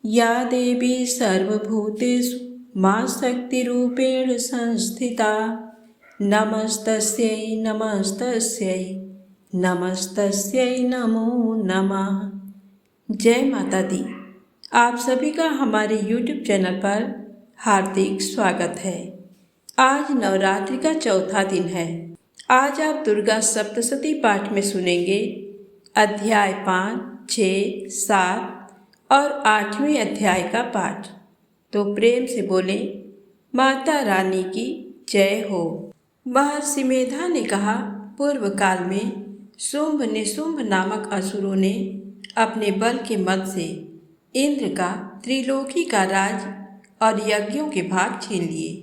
या देवी सर्वभूतेषु मां शक्तिरूपेण संस्थिता नमस्तस्यै नमस्तस्यै नमस्तस्यै नमो नमः। जय माता दी। आप सभी का हमारे YouTube चैनल पर हार्दिक स्वागत है। आज नवरात्रि का चौथा दिन है। आज आप दुर्गा सप्तशती पाठ में सुनेंगे अध्याय 5, 6, 7 और 8वें अध्याय का पाठ। तो प्रेम से बोले माता रानी की जय हो। महर्षि मेधा ने कहा, पूर्व काल में शुंभ निशुंभ नामक असुरों ने अपने बल के मद से इंद्र का त्रिलोकी का राज और यज्ञों के भाग छीन लिए,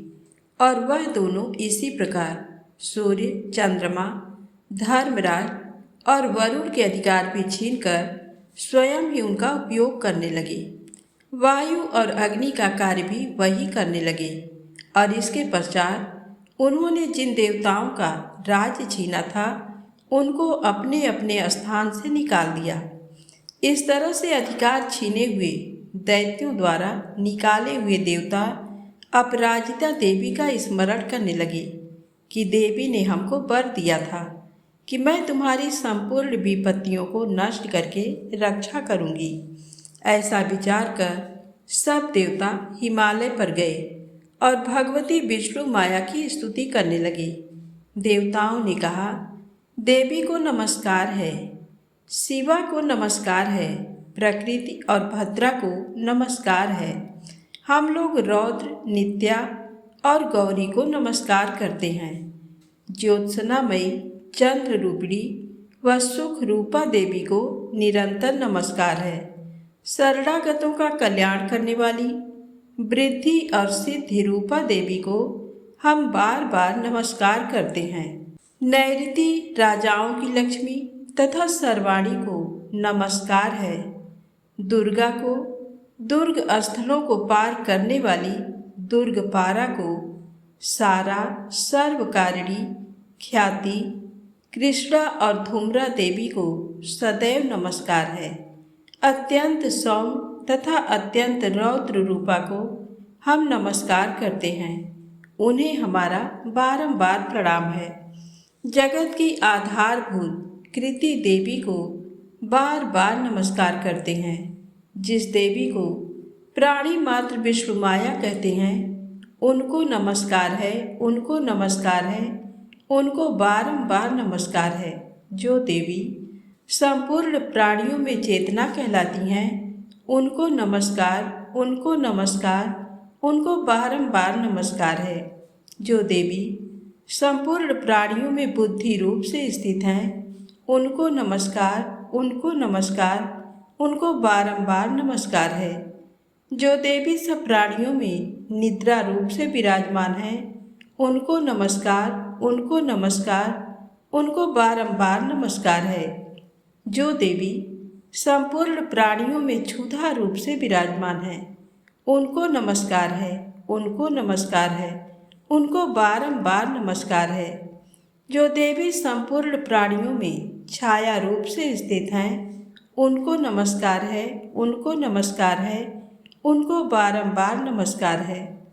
और वह दोनों इसी प्रकार सूर्य, चंद्रमा, धर्मराज और वरुण के अधिकार भी छीनकर स्वयं ही उनका उपयोग करने लगे। वायु और अग्नि का कार्य भी वही करने लगे, और इसके पश्चात उन्होंने जिन देवताओं का राज्य छीना था उनको अपने अपने स्थान से निकाल दिया। इस तरह से अधिकार छीने हुए दैत्यों द्वारा निकाले हुए देवता अपराजिता देवी का स्मरण करने लगे कि देवी ने हमको वर दिया था कि मैं तुम्हारी संपूर्ण विपत्तियों को नष्ट करके रक्षा करूंगी। ऐसा विचार कर सब देवता हिमालय पर गए और भगवती विष्णु माया की स्तुति करने लगे। देवताओं ने कहा, देवी को नमस्कार है, शिवा को नमस्कार है, प्रकृति और भद्रा को नमस्कार है। हम लोग रौद्र, नित्या और गौरी को नमस्कार करते हैं। ज्योत्सनामयी, चंद्र रूपिणी व सुख रूपा देवी को निरंतर नमस्कार है। शरणागतों का कल्याण करने वाली वृद्धि और सिद्धि रूपा देवी को हम बार बार नमस्कार करते हैं। नैऋति राजाओं की लक्ष्मी तथा सर्वाणी को नमस्कार है। दुर्गा को, दुर्ग स्थलों को पार करने वाली दुर्गपारा को, सारा, सर्वकारिणी, ख्याति, कृष्णा और धूम्रा देवी को सदैव नमस्कार है। अत्यंत सौम्य तथा अत्यंत रौद्र रूपा को हम नमस्कार करते हैं। उन्हें हमारा बारंबार प्रणाम है। जगत की आधारभूत कृति देवी को बार बार नमस्कार करते हैं। जिस देवी को प्राणी मात्र विष्णु माया कहते हैं, उनको नमस्कार है, उनको नमस्कार है, उनको बारंबार नमस्कार है। जो देवी संपूर्ण प्राणियों में चेतना कहलाती हैं, उनको नमस्कार, उनको नमस्कार, उनको बारंबार नमस्कार है। जो देवी संपूर्ण प्राणियों में बुद्धि रूप से स्थित हैं, उनको नमस्कार, उनको नमस्कार, उनको बारंबार नमस्कार है। जो देवी सब प्राणियों में निद्रा रूप से विराजमान है, उनको नमस्कार, उनको नमस्कार, उनको बारंबार नमस्कार है। जो देवी संपूर्ण प्राणियों में क्षुधा रूप से विराजमान है, उनको नमस्कार है, उनको नमस्कार है, उनको बारंबार नमस्कार है। जो देवी संपूर्ण प्राणियों में छाया रूप से स्थित हैं, उनको नमस्कार है, उनको नमस्कार है, उनको बारंबार नमस्कार है।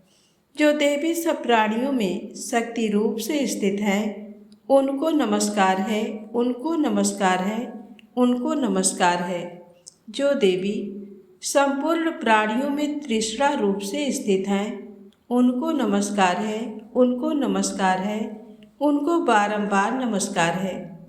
जो देवी सब प्राणियों में शक्ति रूप से स्थित हैं, उनको नमस्कार है, उनको नमस्कार है, उनको नमस्कार है। जो देवी संपूर्ण प्राणियों में तृष्णा रूप से स्थित हैं, उनको नमस्कार है, उनको नमस्कार है, उनको बारंबार नमस्कार है।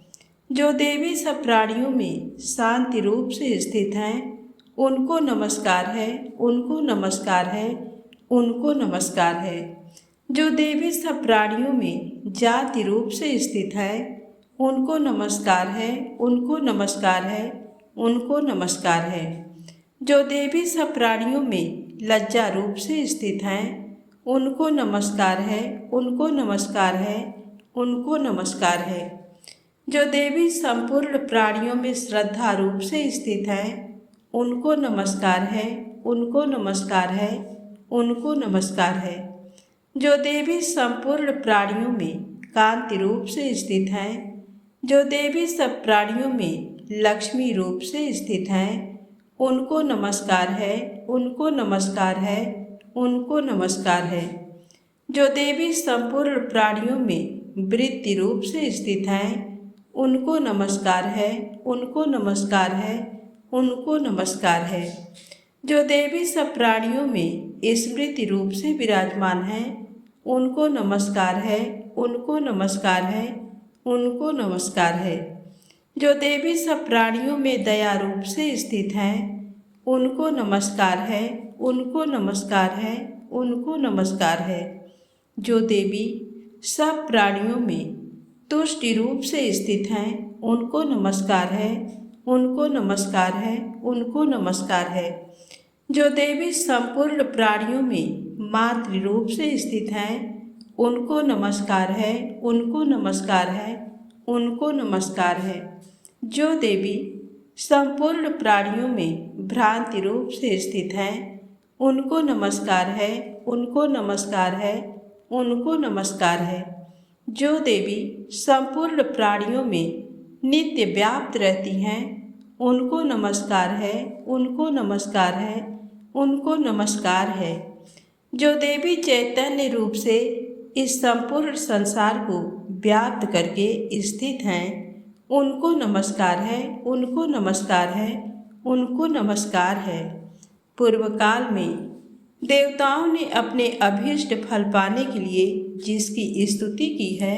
जो देवी सब प्राणियों में शांति रूप से स्थित हैं, उनको नमस्कार है, उनको नमस्कार है, उनको नमस्कार है। जो देवी सब प्राणियों में जाति रूप से स्थित है, उनको नमस्कार है, उनको नमस्कार है, उनको नमस्कार है। जो देवी सब प्राणियों में लज्जा रूप से स्थित हैं, उनको नमस्कार है, उनको नमस्कार है, उनको नमस्कार है। जो देवी संपूर्ण प्राणियों में श्रद्धा रूप से स्थित हैं, उनको नमस्कार है, उनको नमस्कार है, उनको नमस्कार है। जो देवी संपूर्ण प्राणियों में कांति रूप से स्थित हैं, जो देवी सब प्राणियों में लक्ष्मी रूप से स्थित हैं, उनको नमस्कार है, उनको नमस्कार है, उनको नमस्कार है। जो देवी संपूर्ण प्राणियों में वृत्ति रूप से स्थित हैं, उनको नमस्कार है, उनको नमस्कार है, उनको नमस्कार है। जो देवी सब प्राणियों में स्मृति रूप से विराजमान है, उनको नमस्कार है, उनको नमस्कार है, उनको नमस्कार है। जो देवी सब प्राणियों में दया रूप से स्थित हैं, उनको नमस्कार है, उनको नमस्कार है, उनको नमस्कार है। जो देवी सब प्राणियों में तुष्टि रूप से स्थित हैं, उनको नमस्कार है, उनको नमस्कार है, उनको नमस्कार है। जो देवी संपूर्ण प्राणियों में मातृ रूप से स्थित हैं, उनको नमस्कार है, उनको नमस्कार है, उनको नमस्कार है। जो देवी संपूर्ण प्राणियों में भ्रांति रूप से स्थित हैं, उनको नमस्कार है, उनको नमस्कार है, उनको नमस्कार है। जो देवी संपूर्ण प्राणियों में नित्य व्याप्त रहती हैं, उनको नमस्कार है, उनको नमस्कार है, उनको नमस्कार है। जो देवी चैतन्य रूप से इस संपूर्ण संसार को व्याप्त करके स्थित हैं, उनको नमस्कार है, उनको नमस्कार है, उनको नमस्कार है। पूर्व काल में देवताओं ने अपने अभीष्ट फल पाने के लिए जिसकी स्तुति की है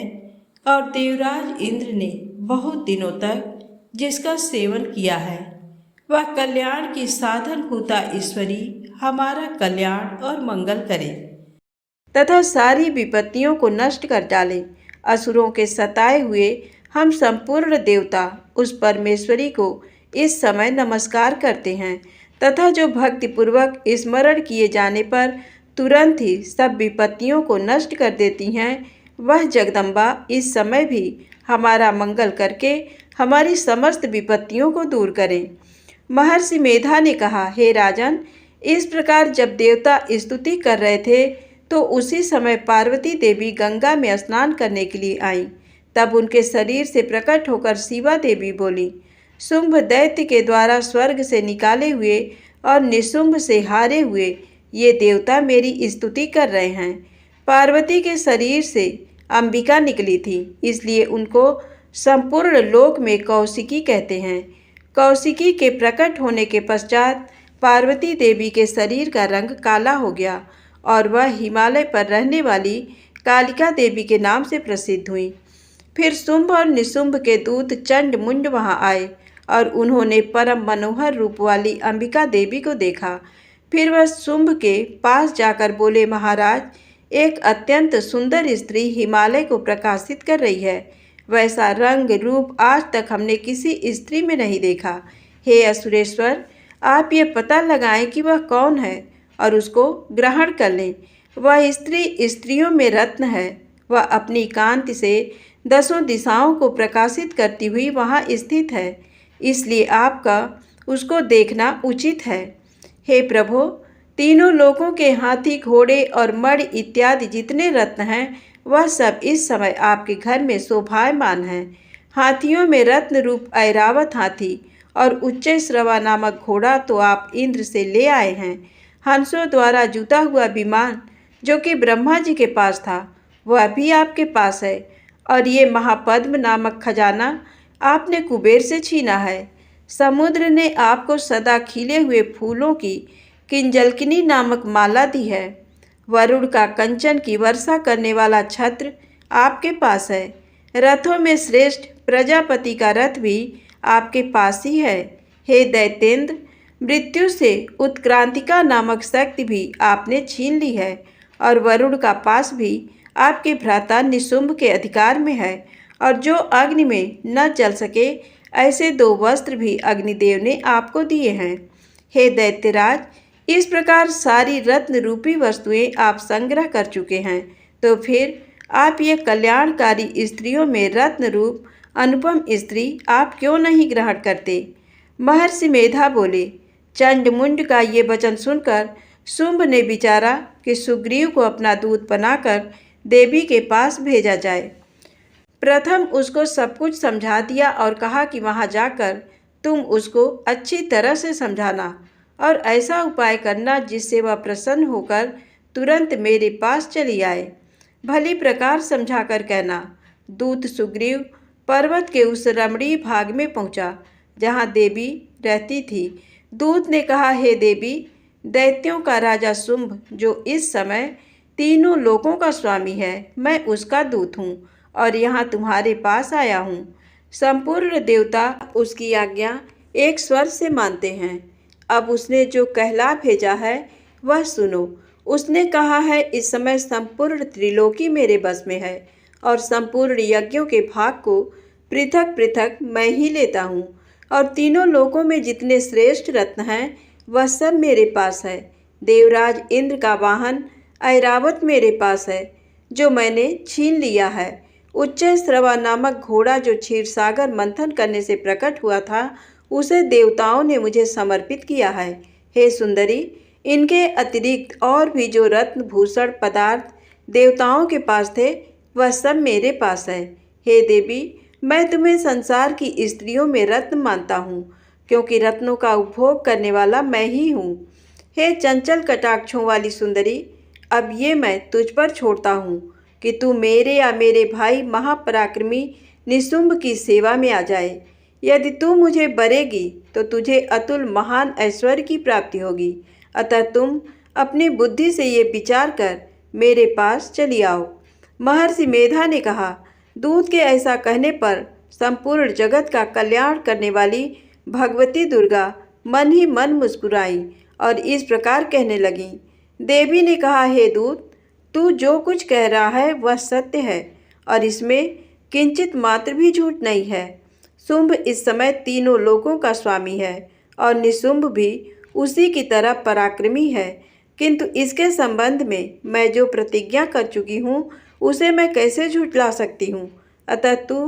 और देवराज इंद्र ने बहुत दिनों तक जिसका सेवन किया है, वह कल्याण की साधनभूता ईश्वरी हमारा कल्याण और मंगल करे तथा सारी विपत्तियों को नष्ट कर डाले। असुरों के सताए हुए हम संपूर्ण देवता उस परमेश्वरी को इस समय नमस्कार करते हैं तथा जो भक्तिपूर्वक स्मरण किए जाने पर तुरंत ही सब विपत्तियों को नष्ट कर देती हैं, वह जगदम्बा इस समय भी हमारा मंगल करके हमारी समस्त विपत्तियों को दूर करें। महर्षि मेधा ने कहा, हे राजन, इस प्रकार जब देवता स्तुति कर रहे थे तो उसी समय पार्वती देवी गंगा में स्नान करने के लिए आईं। तब उनके शरीर से प्रकट होकर शिवा देवी बोली, शुंभ दैत्य के द्वारा स्वर्ग से निकाले हुए और निशुंभ से हारे हुए ये देवता मेरी स्तुति कर रहे हैं। पार्वती के शरीर से अंबिका निकली थी, इसलिए उनको संपूर्ण लोक में कौशिकी कहते हैं। कौशिकी के प्रकट होने के पश्चात पार्वती देवी के शरीर का रंग काला हो गया और वह हिमालय पर रहने वाली कालिका देवी के नाम से प्रसिद्ध हुई। फिर शुंभ और निशुंभ के दूत चंड मुंड वहाँ आए और उन्होंने परम मनोहर रूप वाली अंबिका देवी को देखा। फिर वह शुंभ के पास जाकर बोले, महाराज, एक अत्यंत सुंदर स्त्री हिमालय को प्रकाशित कर रही है। वैसा रंग रूप आज तक हमने किसी स्त्री में नहीं देखा। हे असुरेश्वर, आप ये पता लगाएं कि वह कौन है और उसको ग्रहण कर लें। वह स्त्री स्त्रियों में रत्न है। वह अपनी कांति से 10 दिशाओं को प्रकाशित करती हुई वहाँ स्थित है, इसलिए आपका उसको देखना उचित है। हे प्रभो, तीनों लोकों के हाथी, घोड़े और मणि इत्यादि जितने रत्न हैं, वह सब इस समय आपके घर में शोभायमान हैं। हाथियों में रत्न रूप ऐरावत हाथी और उच्चैश्रवा नामक घोड़ा तो आप इंद्र से ले आए हैं। हंसों द्वारा जुता हुआ विमान जो कि ब्रह्मा जी के पास था, वह भी आपके पास है। और ये महापद्म नामक खजाना आपने कुबेर से छीना है। समुद्र ने आपको सदा खिले हुए फूलों की किंजलकिनी नामक माला दी है। वरुण का कंचन की वर्षा करने वाला छत्र आपके पास है। रथों में श्रेष्ठ प्रजापति का रथ भी आपके पास ही है। हे दैत्येंद्र, मृत्यु से उत्क्रांतिका नामक शक्ति भी आपने छीन ली है और वरुण का पास भी आपके भ्राता निशुंभ के अधिकार में है। और जो अग्नि में न जल सके ऐसे 2 वस्त्र भी अग्निदेव ने आपको दिए हैं। हे दैत्यराज, इस प्रकार सारी रत्न रूपी वस्तुएं आप संग्रह कर चुके हैं, तो फिर आप ये कल्याणकारी स्त्रियों में रत्न रूप अनुपम स्त्री आप क्यों नहीं ग्रहण करते? महर्षि मेधा बोले। चंडमुंड का ये वचन सुनकर शुंभ ने विचारा कि सुग्रीव को अपना दूत बनाकर देवी के पास भेजा जाए। प्रथम उसको सब कुछ समझा दिया और कहा कि वहाँ जाकर तुम उसको अच्छी तरह से समझाना और ऐसा उपाय करना जिससे वह प्रसन्न होकर तुरंत मेरे पास चली आए। भली प्रकार समझाकर कहना। दूत सुग्रीव पर्वत के उस रमणीय भाग में पहुंचा जहां देवी रहती थी। दूत ने कहा, हे देवी, दैत्यों का राजा शुंभ जो इस समय तीनों लोकों का स्वामी है, मैं उसका दूत हूँ और यहाँ तुम्हारे पास आया हूँ। संपूर्ण देवता उसकी आज्ञा एक स्वर से मानते हैं। अब उसने जो कहला भेजा है वह सुनो। उसने कहा है, इस समय संपूर्ण त्रिलोकी मेरे बस में है और संपूर्ण यज्ञों के भाग को पृथक पृथक मैं ही लेता हूँ और तीनों लोकों में जितने श्रेष्ठ रत्न हैं वह सब मेरे पास है। देवराज इंद्र का वाहन ऐरावत मेरे पास है जो मैंने छीन लिया है। उच्च श्रवा नामक घोड़ा जो क्षीरसागर मंथन करने से प्रकट हुआ था उसे देवताओं ने मुझे समर्पित किया है। हे सुंदरी, इनके अतिरिक्त और भी जो रत्न भूषण पदार्थ देवताओं के पास थे वह सब मेरे पास है। हे देवी, मैं तुम्हें संसार की स्त्रियों में रत्न मानता हूँ क्योंकि रत्नों का उपभोग करने वाला मैं ही हूँ। हे चंचल कटाक्षों वाली सुंदरी, अब ये मैं तुझ पर छोड़ता हूँ कि तू मेरे या मेरे भाई महापराक्रमी निशुंभ की सेवा में आ जाए। यदि तू मुझे बरेगी तो तुझे अतुल महान ऐश्वर्य की प्राप्ति होगी। अतः तुम अपनी बुद्धि से ये विचार कर मेरे पास चली आओ। महर्षि मेधा ने कहा। दूत के ऐसा कहने पर संपूर्ण जगत का कल्याण करने वाली भगवती दुर्गा मन ही मन मुस्कुराई और इस प्रकार कहने लगी। देवी ने कहा, हे दूत, तू जो कुछ कह रहा है वह सत्य है और इसमें किंचित मात्र भी झूठ नहीं है। शुंभ इस समय तीनों लोकों का स्वामी है और निशुंभ भी उसी की तरह पराक्रमी है, किंतु इसके संबंध में मैं जो प्रतिज्ञा कर चुकी हूँ उसे मैं कैसे झुठला सकती हूँ। अतः तू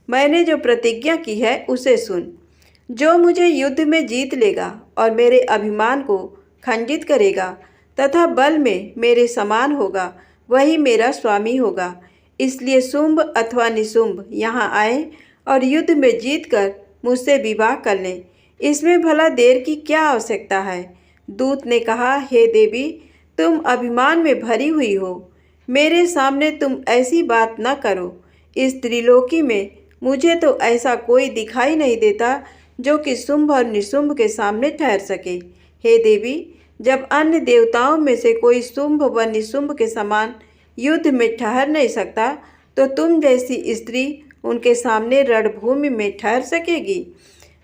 मैंने जो प्रतिज्ञा की है उसे सुन। जो मुझे युद्ध में जीत लेगा और मेरे अभिमान को खंडित करेगा तथा बल में मेरे समान होगा वही मेरा स्वामी होगा। इसलिए शुंभ अथवा निशुंभ यहाँ आए और युद्ध में जीतकर मुझसे विवाह कर लें। इसमें भला देर की क्या आवश्यकता है। दूत ने कहा, हे देवी, तुम अभिमान में भरी हुई हो। मेरे सामने तुम ऐसी बात न करो। इस त्रिलोकी में मुझे तो ऐसा कोई दिखाई नहीं देता जो कि शुंभ और निशुंभ के सामने ठहर सके। हे देवी, जब अन्य देवताओं में से कोई शुंभ व निशुंभ के समान युद्ध में ठहर नहीं सकता तो तुम जैसी स्त्री उनके सामने रणभूमि में ठहर सकेगी।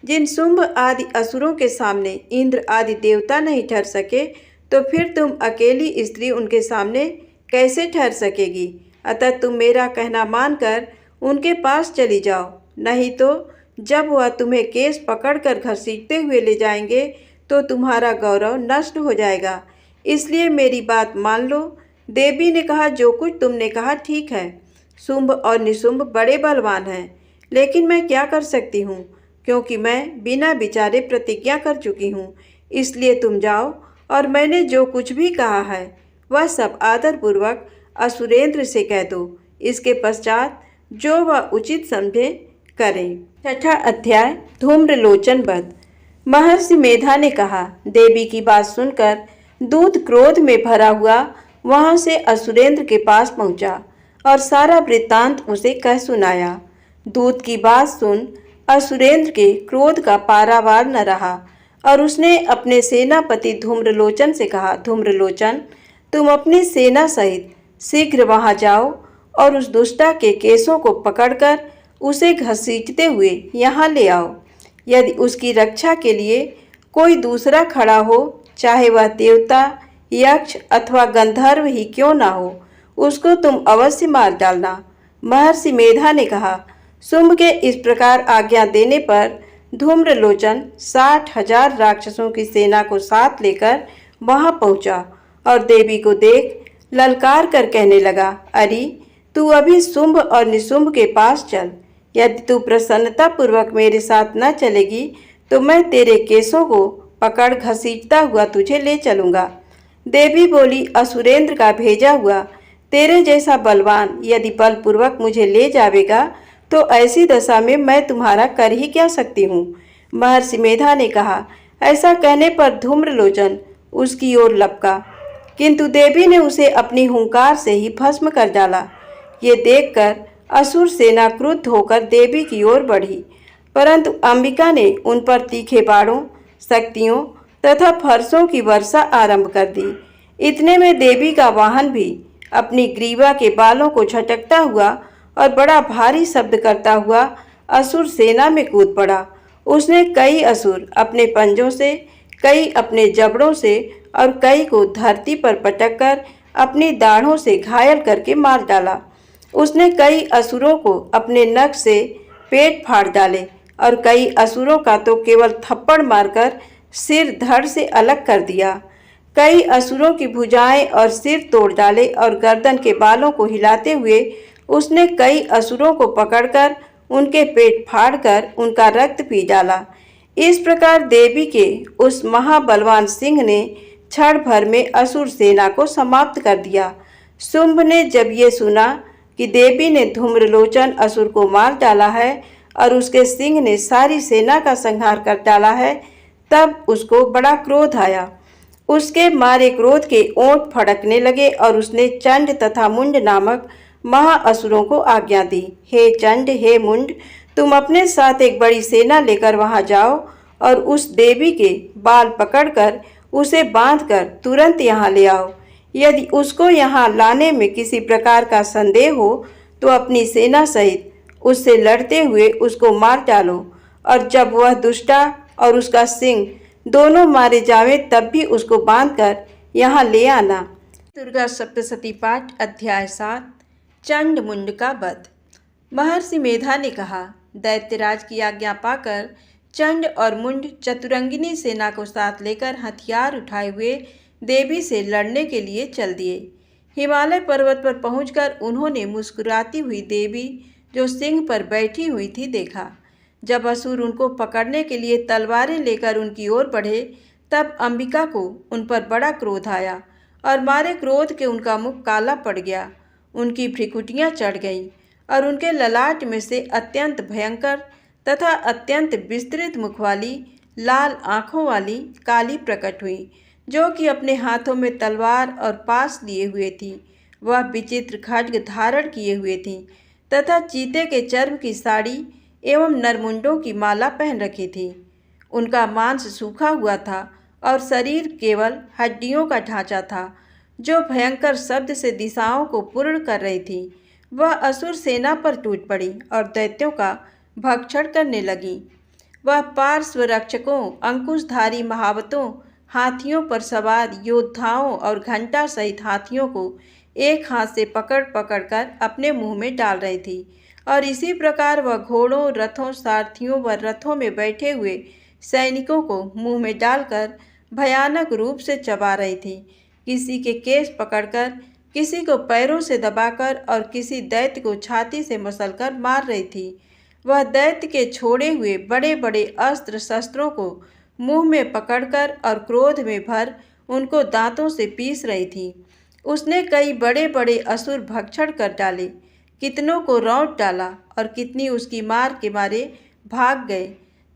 जिन शुंभ आदि असुरों के सामने इंद्र आदि देवता नहीं ठहर सके तो फिर तुम अकेली स्त्री उनके सामने कैसे ठहर सकेगी। अतः तुम मेरा कहना मानकर उनके पास चली जाओ, नहीं तो जब वह तुम्हें केस पकड़कर घसीटते हुए ले जाएंगे तो तुम्हारा गौरव नष्ट हो जाएगा। इसलिए मेरी बात मान लो। देवी ने कहा, जो कुछ तुमने कहा ठीक है। शुंभ और निशुंभ बड़े बलवान हैं, लेकिन मैं क्या कर सकती हूँ क्योंकि मैं बिना विचारे प्रतिज्ञा कर चुकी हूँ। इसलिए तुम जाओ और मैंने जो कुछ भी कहा है वह सब आदरपूर्वक असुरेंद्र से कह दो। इसके पश्चात जो वह उचित समझे करें। छठा अध्याय, धूम्रलोचन वध। महर्षि मेधा ने कहा। देवी की बात सुनकर दूत क्रोध में भरा हुआ वहां से असुरेंद्र के पास पहुंचा और सारा वृत्तांत उसे कह सुनाया। दूत की बात सुन असुरेंद्र के क्रोध का पारावार न रहा और उसने अपने सेनापति धूम्रलोचन से कहा, धूम्रलोचन, तुम अपनी सेना सहित शीघ्र वहां जाओ और उस दुष्टा के केसों को पकड़कर उसे घसीटते हुए यहाँ ले आओ। यदि उसकी रक्षा के लिए कोई दूसरा खड़ा हो, चाहे वह देवता, यक्ष अथवा गंधर्व ही क्यों ना हो, उसको तुम अवश्य मार डालना। महर्षि मेधा ने कहा। शुंभ के इस प्रकार आज्ञा देने पर धूम्रलोचन 60,000 राक्षसों की सेना को साथ लेकर वहां पहुंचा और देवी को देख ललकार कर कहने लगा, अरे तू अभी शुंभ और निशुंभ के पास चल। यदि तू प्रसन्नतापूर्वक मेरे साथ न चलेगी तो मैं तेरे केसों को पकड़ घसीटता हुआ तुझे ले चलूँगा। देवी बोली, असुरेंद्र का भेजा हुआ तेरे जैसा बलवान यदि बलपूर्वक मुझे ले जावेगा तो ऐसी दशा में मैं तुम्हारा कर ही क्या सकती हूँ। महर्षि मेधा ने कहा, ऐसा कहने पर धूम्रलोचन उसकी ओर लपका, किंतु देवी ने उसे अपनी हुंकार से ही भस्म कर डाला। ये देखकर असुर सेना क्रुद्ध होकर देवी की ओर बढ़ी, परंतु अंबिका ने उन पर तीखे बाणों, शक्तियों तथा फरसों की वर्षा आरंभ कर दी। इतने में देवी का वाहन भी अपनी ग्रीवा के बालों को झटकता हुआ और बड़ा भारी शब्द करता हुआ असुर सेना में कूद पड़ा। उसने कई असुर अपने पंजों से, कई अपने जबड़ों से और कई को धरती पर पटककर अपनी दाढ़ों से घायल करके मार डाला। उसने कई असुरों को अपने नख से पेट फाड़ डाले और कई असुरों का तो केवल थप्पड़ मारकर सिर धड़ से अलग कर दिया। कई असुरों की भुजाएं और सिर तोड़ डाले और गर्दन के बालों को हिलाते हुए उसने कई असुरों को पकड़कर उनके पेट फाड़कर उनका रक्त पी डाला। इस प्रकार देवी के उस महाबलवान सिंह ने क्षण भर में असुर सेना को समाप्त कर दिया। शुंभ ने जब ये सुना कि देवी ने धूम्रलोचन असुर को मार डाला है और उसके सिंह ने सारी सेना का संहार कर डाला है, तब उसको बड़ा क्रोध आया। उसके मारे क्रोध के ओंठ फड़कने लगे और उसने चंड तथा मुंड नामक महाअसुरों को आज्ञा दी, हे चंड, हे मुंड, तुम अपने साथ एक बड़ी सेना लेकर वहां जाओ और उस देवी के बाल पकड़कर उसे बांधकर तुरंत यहाँ ले आओ। यदि उसको यहाँ लाने में किसी प्रकार का संदेह हो तो अपनी सेना सहित उससे लड़ते हुए उसको मार डालो, और जब वह दुष्टा और उसका सिंह दोनों मारे जावें तब भी उसको बांधकर यहाँ ले आना। दुर्गा सप्तशती पाठ अध्याय 7 चंड मुंड का वध। महर्षि मेधा ने कहा, दैत्यराज की आज्ञा पाकर चंड और मुंड चतुरंगिनी सेना को साथ लेकर हथियार उठाए हुए देवी से लड़ने के लिए चल दिए। हिमालय पर्वत पर पहुंचकर उन्होंने मुस्कुराती हुई देवी जो सिंह पर बैठी हुई थी देखा। जब असुर उनको पकड़ने के लिए तलवारें लेकर उनकी ओर बढ़े तब अंबिका को उन पर बड़ा क्रोध आया और मारे क्रोध के उनका मुख काला पड़ गया, उनकी भ्रिकुटियाँ चढ़ गईं और उनके ललाट में से अत्यंत भयंकर तथा अत्यंत विस्तृत मुख वाली लाल आँखों वाली काली प्रकट हुई, जो कि अपने हाथों में तलवार और पास लिए हुए थी। वह विचित्र खड्ग धारण किए हुए थी तथा चीते के चर्म की साड़ी एवं नरमुंडों की माला पहन रखी थी। उनका मांस सूखा हुआ था और शरीर केवल हड्डियों का ढांचा था, जो भयंकर शब्द से दिशाओं को पूर्ण कर रही थी। वह असुर सेना पर टूट पड़ी और दैत्यों का भक्षण करने लगी। वह पार्श्व रक्षकों, अंकुशधारी महावतों, हाथियों पर सवार योद्धाओं और घंटा सहित हाथियों को एक हाथ से पकड़ पकड़ कर अपने मुंह में डाल रही थी, और इसी प्रकार वह घोड़ों, रथों, सारथियों व रथों में बैठे हुए सैनिकों को मुंह में डालकर भयानक रूप से चबा रही थी। किसी के केस पकड़कर, किसी को पैरों से दबाकर और किसी दैत्य को छाती से मसलकर मार रही थी। वह दैत्य के छोड़े हुए बड़े बड़े अस्त्र शस्त्रों को मुंह में पकड़कर और क्रोध में भर उनको दांतों से पीस रही थी। उसने कई बड़े बड़े असुर भक्षण कर डाले, कितनों को रौंद डाला और कितनी उसकी मार के मारे भाग गए।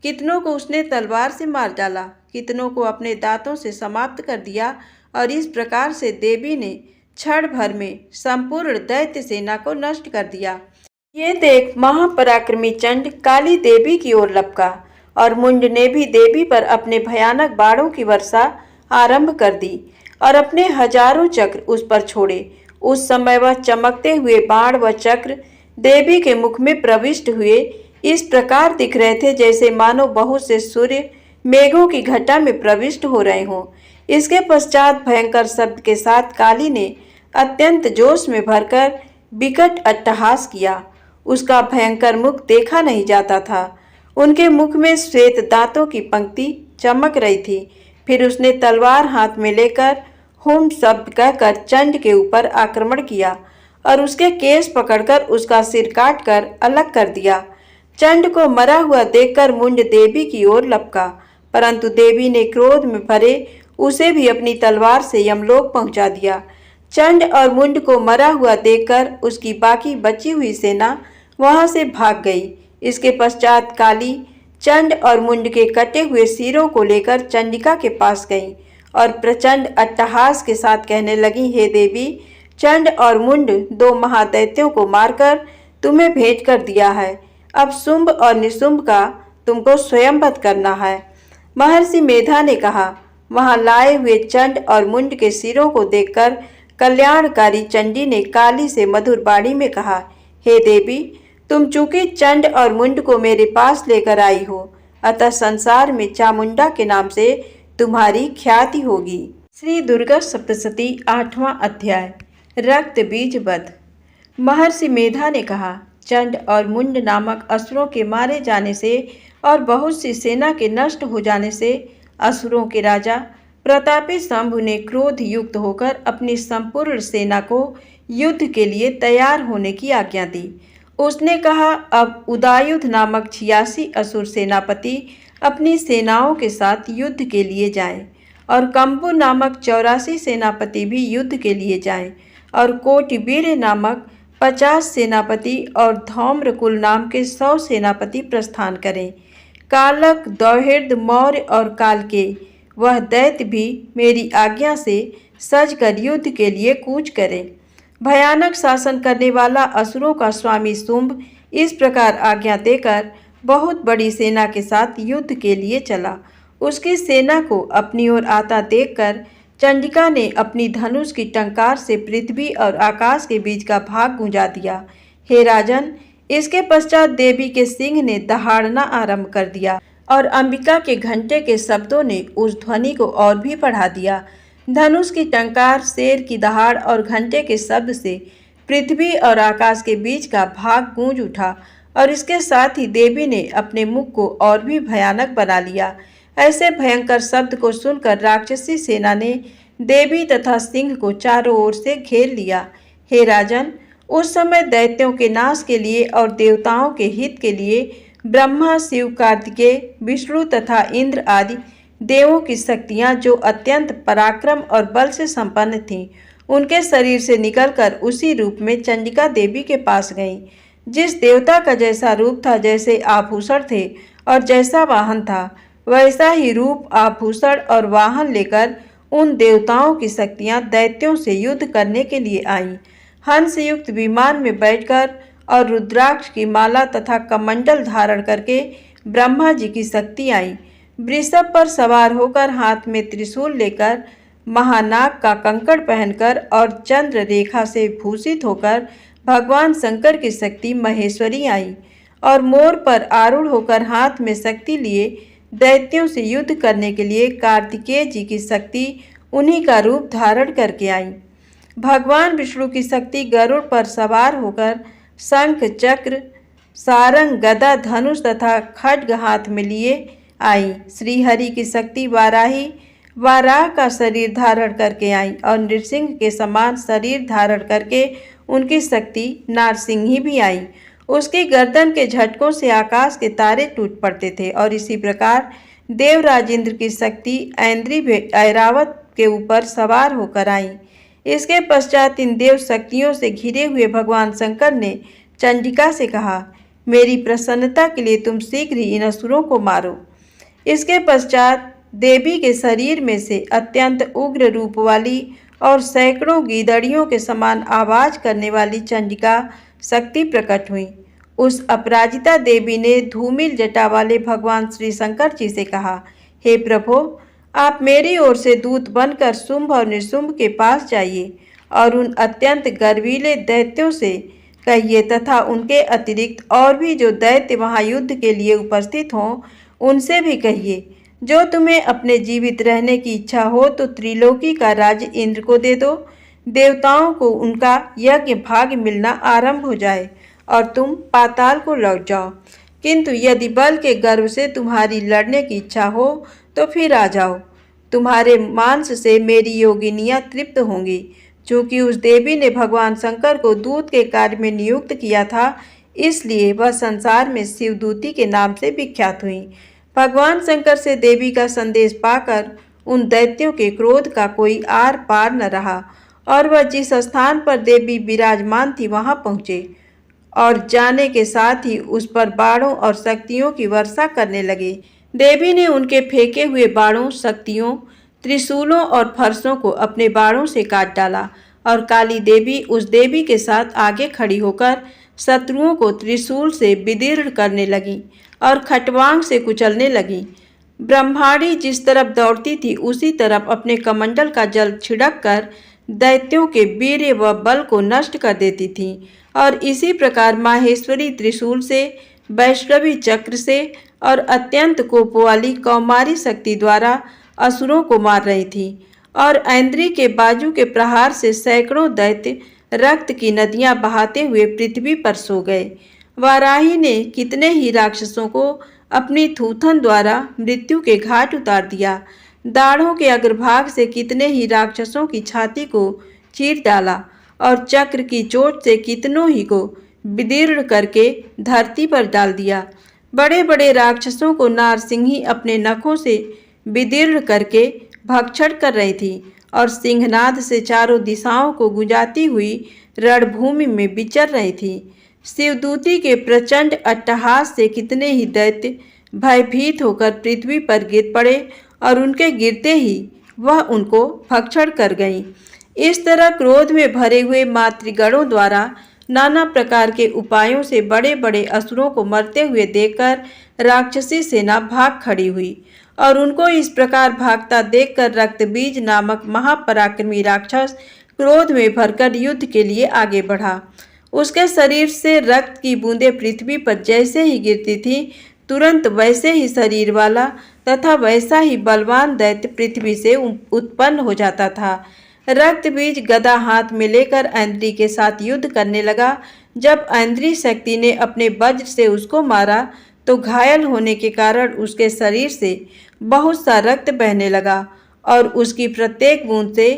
कितनों को उसने तलवार से मार डाला, कितनों को अपने दांतों से समाप्त कर दिया, और इस प्रकार से देवी ने क्षण भर में संपूर्ण दैत्य सेना को नष्ट कर दिया। ये देख महापराक्रमी चंड काली देवी की ओर लपका और मुंड ने भी देवी पर अपने भयानक बाणों की वर्षा आरंभ कर दी और अपने हजारों चक्र उस पर छोड़े। उस समय वह चमकते हुए बाण व चक्र देवी के मुख में प्रविष्ट हुए इस प्रकार दिख रहे थे जैसे मानो बहुत से सूर्य मेघों की घटा में प्रविष्ट हो रहे हों। इसके पश्चात भयंकर शब्द के साथ काली ने अत्यंत जोश में भरकर विकट अट्टहास किया। उसका भयंकर मुख देखा नहीं जाता था। उनके मुख में श्वेत दांतों की पंक्ति चमक रही थी। फिर उसने तलवार हाथ में लेकर हुम शब्द कहकर चंड के ऊपर आक्रमण किया और उसके केस पकड़कर उसका सिर काटकर अलग कर दिया। चंड को मरा हुआ देखकर मुंड देवी की ओर लपका, परंतु देवी ने क्रोध में भरे उसे भी अपनी तलवार से यमलोक पहुंचा दिया। चंड और मुंड को मरा हुआ देखकर उसकी बाकी बची हुई सेना वहां से भाग गई। इसके पश्चात काली चंड और मुंड के कटे हुए सिरों को लेकर चंडिका के पास गईं और प्रचंड अट्टहास के साथ कहने लगी, हे देवी, चंड और मुंड दो महादैत्यों को मारकर तुम्हें भेंट कर दिया है। अब शुंभ और निशुंभ का तुमको स्वयंवध करना है। महर्षि मेधा ने कहा। वहां लाए हुए चंड और मुंड के सिरों को देखकर कल्याणकारी चंडी ने काली से मधुर वाणी में कहा, हे देवी, तुम चूंकि चंड और मुंड को मेरे पास लेकर आई हो, अतः संसार में चामुंडा के नाम से तुम्हारी ख्याति होगी। श्री दुर्गा सप्तशती 8वां अध्याय। रक्त बीज वध। महर्षि मेधा ने कहा, चंड और मुंड नामक असुरों के मारे जाने से और बहुत सी सेना के नष्ट हो जाने से असुरों के राजा प्रतापी शंभु ने क्रोध युक्त होकर अपनी संपूर्ण सेना को युद्ध के लिए तैयार होने की आज्ञा दी। उसने कहा, अब उदायुध नामक 86 असुर सेनापति अपनी सेनाओं के साथ युद्ध के लिए जाएं और कंबु नामक 84 सेनापति भी युद्ध के लिए जाएं और कोटिवीर नामक 50 सेनापति और धौम्रकुल नाम के 100 सेनापति प्रस्थान करें। कालक, दौहिर्द, मौर्य और काल के वह दैत्य भी मेरी आज्ञा से सजकर युद्ध के लिए कूच करें। भयानक शासन करने वाला असुरों का स्वामी शुंभ इस प्रकार आज्ञा देकर बहुत बड़ी सेना के साथ युद्ध के लिए चला। उसकी सेना को अपनी ओर आता देखकर चंडिका ने अपनी धनुष की टंकार से पृथ्वी और आकाश के बीच का भाग गुंजा दिया। हे राजन, इसके पश्चात देवी के सिंह ने दहाड़ना आरंभ कर दिया और अंबिका के घंटे के शब्दों ने उस ध्वनि को और भी बढ़ा दिया। धनुष की टंकार, शेर की दहाड़ और घंटे के शब्द से पृथ्वी और आकाश के बीच का भाग गूंज उठा और इसके साथ ही देवी ने अपने मुख को और भी भयानक बना लिया। ऐसे भयंकर शब्द को सुनकर राक्षसी सेना ने देवी तथा सिंह को चारों ओर से घेर लिया। हे राजन, उस समय दैत्यों के नाश के लिए और देवताओं के हित के लिए ब्रह्मा, शिव, कार्तिकेय, विष्णु तथा इंद्र आदि देवों की शक्तियां जो अत्यंत पराक्रम और बल से संपन्न थीं, उनके शरीर से निकलकर उसी रूप में चंडिका देवी के पास गईं। जिस देवता का जैसा रूप था, जैसे आभूषण थे और जैसा वाहन था, वैसा ही रूप, आभूषण और वाहन लेकर उन देवताओं की शक्तियां दैत्यों से युद्ध करने के लिए आईं। हंस युक्त विमान में बैठकर और रुद्राक्ष की माला तथा कमंडल धारण करके ब्रह्मा जी की शक्ति आई। वृषभ पर सवार होकर हाथ में त्रिशूल लेकर, महानाग का कंकड़ पहनकर और चंद्र रेखा से भूषित होकर भगवान शंकर की शक्ति महेश्वरी आई और मोर पर आरूढ़ होकर हाथ में शक्ति लिए दैत्यों से युद्ध करने के लिए कार्तिकेय जी की शक्ति उन्हीं का रूप धारण करके आई। भगवान विष्णु की शक्ति गरुड़ पर सवार होकर शंख, चक्र, सारंग, गदा, धनुष तथा खड्ग हाथ में लिए आई। श्रीहरि की शक्ति वाराही वाराह का शरीर धारण करके आई और नृसिंह के समान शरीर धारण करके उनकी शक्ति नारसिंही भी आई। उसकी गर्दन के झटकों से आकाश के तारे टूट पड़ते थे और इसी प्रकार देवराज इंद्र की शक्ति ऐन्द्री ऐरावत के ऊपर सवार होकर आई। इसके पश्चात इन देव शक्तियों से घिरे हुए भगवान शंकर ने चंडिका से कहा, मेरी प्रसन्नता के लिए तुम शीघ्र ही इन असुरों को मारो। इसके पश्चात देवी के शरीर में से अत्यंत उग्र रूप वाली और सैकड़ों गीदड़ियों के समान आवाज करने वाली चंडिका शक्ति प्रकट हुई। उस अपराजिता देवी ने धूमिल जटा वाले भगवान श्री शंकर जी से कहा, हे प्रभो, आप मेरी ओर से दूत बनकर शुंभ और निशुंभ के पास जाइए और उन अत्यंत गर्वीले दैत्यों से कहिए तथा उनके अतिरिक्त और भी जो दैत्य वहां युद्ध के लिए उपस्थित हों, उनसे भी कहिए, जो तुम्हें अपने जीवित रहने की इच्छा हो तो त्रिलोकी का राज्य इंद्र को दे दो। देवताओं को उनका यज्ञ भाग मिलना आरंभ हो जाए और तुम पाताल को लौट जाओ। किंतु यदि बल के गर्व से तुम्हारी लड़ने की इच्छा हो तो फिर आ जाओ। तुम्हारे मांस से मेरी योगिनियाँ तृप्त होंगी। चूँकि उस देवी ने भगवान शंकर को दूत के कार्य में नियुक्त किया था, इसलिए वह संसार में शिवदूती के नाम से विख्यात हुई। भगवान शंकर से देवी का संदेश पाकर उन दैत्यों के क्रोध का कोई आर पार न रहा और वह जिस स्थान पर देवी विराजमान थी वहां पहुँचे और जाने के साथ ही उस पर बाणों और शक्तियों की वर्षा करने लगे। देवी ने उनके फेंके हुए बाणों, शक्तियों, त्रिशूलों और फरसों को अपने बाणों से काट डाला और काली देवी उस देवी के साथ आगे खड़ी होकर शत्रुओं को त्रिशूल से विदीर्ण करने लगी और खटवांग से कुचलने लगी। ब्रह्माणी जिस तरफ दौड़ती थी उसी तरफ अपने कमंडल का जल छिड़क कर दैत्यों के वीर्य व बल को नष्ट कर देती थी और इसी प्रकार माहेश्वरी त्रिशूल से, वैष्णवी चक्र से और अत्यंत कोप वाली कौमारी शक्ति द्वारा असुरों को मार रही थी और ऐन्द्री के बाजू के प्रहार से सैकड़ों दैत्य रक्त की नदियां बहाते हुए पृथ्वी पर सो गए। वाराही ने कितने ही राक्षसों को अपनी थूथन द्वारा मृत्यु के घाट उतार दिया। दाढ़ों के अग्रभाग से कितने ही राक्षसों की छाती को चीर डाला और चक्र की चोट से कितनों ही को विदीर्ण करके धरती पर डाल दिया। बड़े बड़े राक्षसों को नारसिंही अपने नखों से विदीर्ण करके भक्षण कर रही थी और सिंहनाद से चारों दिशाओं को गुंजाती हुई रणभूमि में विचर रही थी। शिवदूती के प्रचंड अट्टहास से कितने ही दैत्य भयभीत होकर पृथ्वी पर गिर पड़े और उनके गिरते ही वह उनको भक्षण कर गईं। इस तरह क्रोध में भरे हुए मातृगणों द्वारा नाना प्रकार के उपायों से बड़े बड़े असुरों को मरते हुए देखकर राक्षसी सेना भाग खड़ी हुई और उनको इस प्रकार भागता देखकर रक्तबीज नामक महापराक्रमी राक्षस क्रोध में भरकर युद्ध के लिए आगे बढ़ा। उसके शरीर से रक्त की बूंदें पृथ्वी पर जैसे ही गिरती थी, तुरंत वैसे ही शरीर वाला तथा वैसा ही बलवान दैत्य पृथ्वी से उत्पन्न हो जाता था। रक्तबीज गदा हाथ में लेकर ऐन्द्री के साथ युद्ध करने लगा। जब ऐन्द्री शक्ति ने अपने वज्र से उसको मारा तो घायल होने के कारण उसके शरीर से बहुत सा रक्त बहने लगा और उसकी प्रत्येक बूंद से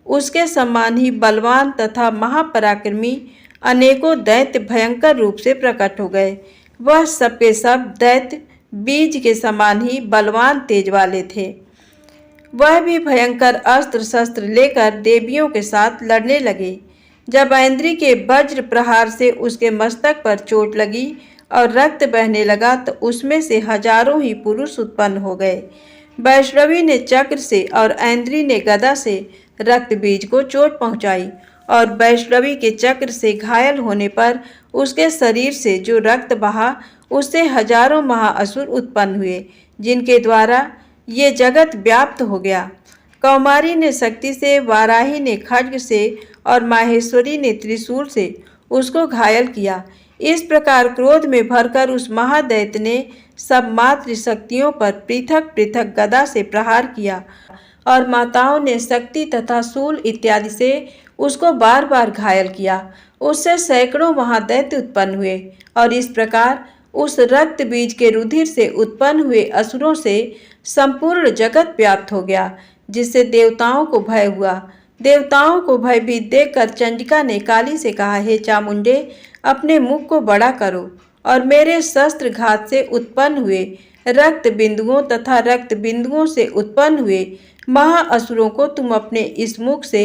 उसके समान ही बलवान तथा महापराक्रमी अनेकों दैत्य भयंकर रूप से प्रकट हो गए। वह सबके सब दैत्य बीज के समान ही बलवान तेज वाले थे। वह भी भयंकर अस्त्र शस्त्र लेकर देवियों के साथ लड़ने लगे। जब ऐन्द्री के वज्र प्रहार से उसके मस्तक पर चोट लगी और रक्त बहने लगा तो उसमें से हजारों ही पुरुष उत्पन्न हो गए। वैष्णवी ने चक्र से और ऐन्द्री ने गदा से रक्तबीज को चोट पहुंचाई और वैष्णवी के चक्र से घायल होने पर उसके शरीर से जो रक्त बहा उससे हजारों महाअसुर उत्पन्न हुए, जिनके द्वारा ये जगत व्याप्त हो गया। कौमारी ने शक्ति से, वाराही ने खड्ग से और माहेश्वरी ने त्रिशूल से उसको घायल किया। इस प्रकार क्रोध में भरकर उस महादैत्य ने सब मातृ शक्तियों पर पृथक पृथक गदा से प्रहार किया और माताओं ने शक्ति तथा शूल इत्यादि से उसको बार बार घायल किया। उससे सैकड़ों महादैत्य उत्पन्न हुए और इस प्रकार उस रक्त बीज के रुधिर से उत्पन्न हुए असुरों से संपूर्ण जगत व्याप्त हो गया, जिससे देवताओं को भय हुआ। देवताओं को भयभीत देखकर चंडिका ने काली से कहा, हे चामुंडे, अपने मुख को बड़ा करो और मेरे शस्त्र घात से उत्पन्न हुए रक्त बिंदुओं तथा रक्त बिंदुओं से उत्पन्न हुए महाअसुरों को तुम अपने इस मुख से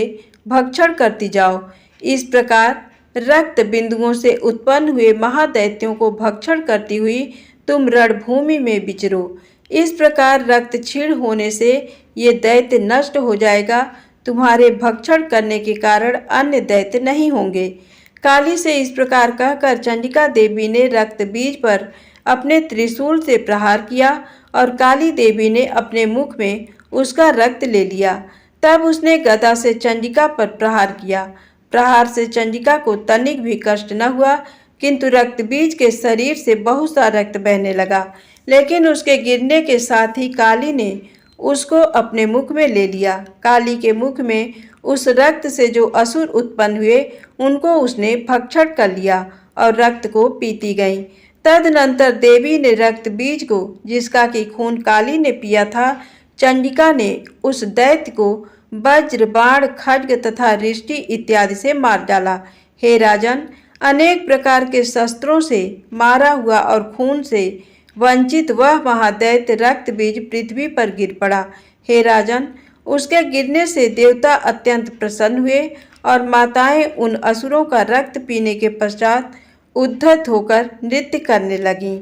भक्षण करती जाओ। इस प्रकार रक्त बिंदुओं से उत्पन्न हुए महादैत्यों को भक्षण करती हुई तुम रणभूमि में विचरो। इस प्रकार रक्त क्षीण होने से ये दैत्य नष्ट हो जाएगा। तुम्हारे भक्षण करने के कारण अन्य दैत्य नहीं होंगे। काली से इस प्रकार कहकर चंडिका देवी ने रक्त बीज पर अपने त्रिशूल से प्रहार किया और काली देवी ने अपने मुख में उसका रक्त ले लिया। तब उसने गदा से चंडिका पर प्रहार किया। प्रहार से चंडिका को तनिक भी कष्ट न हुआ, किंतु रक्तबीज के शरीर से बहुत सा रक्त बहने लगा। लेकिन उसके गिरने के साथ ही काली ने उसको अपने मुख में ले लिया। काली के मुख में उस रक्त से जो असुर उत्पन्न हुए उनको उसने भक्षण कर लिया और रक्त को पीती गई। तदनंतर देवी ने रक्त बीज को, जिसका कि खून काली ने पिया था, चंडिका ने उस दैत्य को वज्र, बाण, खड्ग तथा रिष्टि इत्यादि से मार डाला। हे राजन, अनेक प्रकार के शस्त्रों से मारा हुआ और खून से वंचित वह महादैत्य रक्त बीज पृथ्वी पर गिर पड़ा। हे राजन, उसके गिरने से देवता अत्यंत प्रसन्न हुए और माताएं उन असुरों का रक्त पीने के पश्चात उद्धत होकर नृत्य करने लगीं।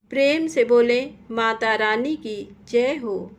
प्रेम से बोले, माता रानी की जय हो।